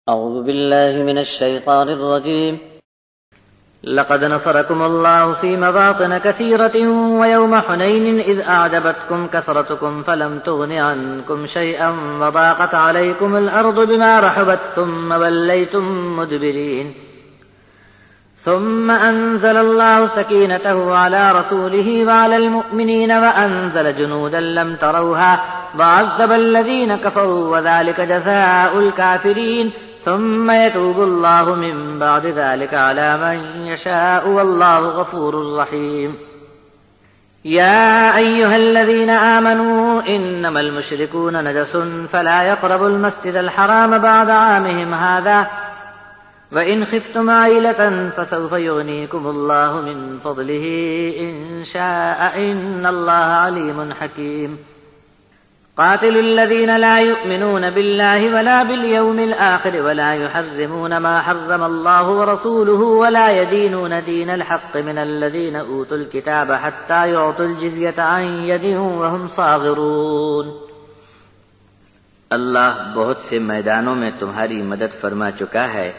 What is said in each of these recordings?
أعوذ بالله من الشيطان الرجيم. لقد نصركم الله في مواطن كثيرة ويوم حنين إذ أعجبتكم كثرتكم فلم تغن عنكم شيئا وضاقت عليكم الأرض بما رحبت ثم وليتم مدبرين ثم أنزل الله سكينته على رسوله وعلى المؤمنين وأنزل جنودا لم تروها وعذب الذين كفروا وذلك جزاء الكافرين ثم يتوب الله من بعد ذلك على من يشاء والله غفور رحيم. يا أيها الذين آمنوا إنما المشركون نجس فلا يقربوا المسجد الحرام بعد عامهم هذا وإن خفتم عيلة فسوف يغنيكم الله من فضله إن شاء إن الله عليم حكيم. قاتلوا الذين لا يؤمنون بالله ولا باليوم الآخر ولا يحرمون ما حرم الله ورسوله ولا يدينون دين الحق من الذين أوتوا الكتاب حتى يعطوا الجزية عن يد وهم صاغرون. اللہ بہت سے میدانوں میں تمہاری مدد فرما چکا ہے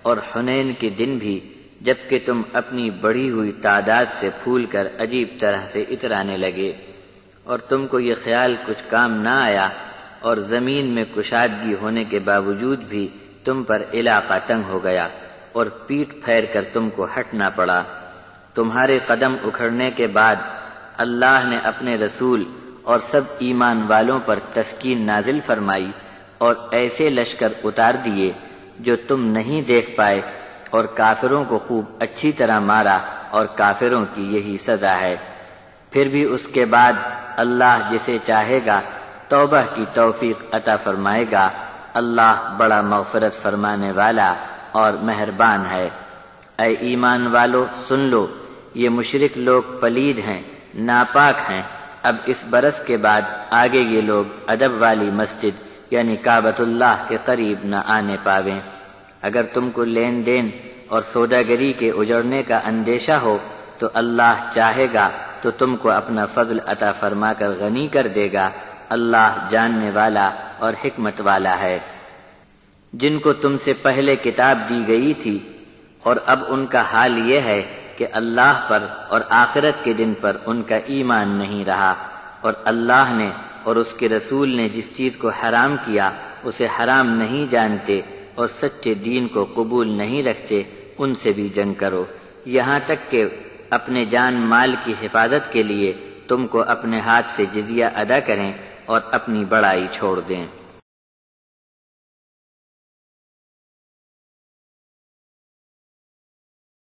اور حنین کے دن بھی جبکہ تم اپنی بڑھی ہوئی تعداد سے پھول کر عجیب طرح سے اترانے لگے اور تم کو یہ خیال کچھ کام نہ آیا اور زمین میں کشادگی ہونے کے باوجود بھی تم پر علاقہ تنگ ہو گیا اور پیٹ پھیر کر تم کو ہٹنا پڑا. تمہارے قدم اکھڑنے کے بعد اللہ نے اپنے رسول اور سب ایمان والوں پر تسکین نازل فرمائی اور ایسے لشکر اتار دیے جو تم نہیں دیکھ پائے اور کافروں کو خوب اچھی طرح مارا اور کافروں کی یہی سزا ہے. پھر بھی اس کے بعد اللہ جسے چاہے گا توبہ کی توفیق عطا فرمائے گا. اللہ بڑا مغفرت فرمانے والا اور مہربان ہے. اے ایمان والو سن لو، یہ مشرک لوگ پلید ہیں، ناپاک ہیں. اب اس برس کے بعد آگے یہ لوگ ادب والی مسجد یعنی کعبۃ اللہ کے قریب نہ آنے پاویں. اگر تم کو لین دین اور سوداگری کے اجڑنے کا اندیشہ ہو تو اللہ چاہے گا تو تم کو اپنا فضل عطا فرما کر غنی کر دے گا. اللہ جاننے والا اور حکمت والا ہے. جن کو تم سے پہلے کتاب دی گئی تھی اور اب ان کا حال یہ ہے کہ اللہ پر اور آخرت کے دن پر ان کا ایمان نہیں رہا اور اللہ نے اور اس کے رسول نے جس چیز کو حرام کیا اسے حرام نہیں جانتے اور سچے دین کو قبول نہیں رکھتے، ان سے بھی جنگ کرو یہاں تک کہ اپنے جان مال کی حفاظت کے لیے تم کو اپنے ہاتھ سے جزیہ ادا کریں اور اپنی بڑائی چھوڑ دیں.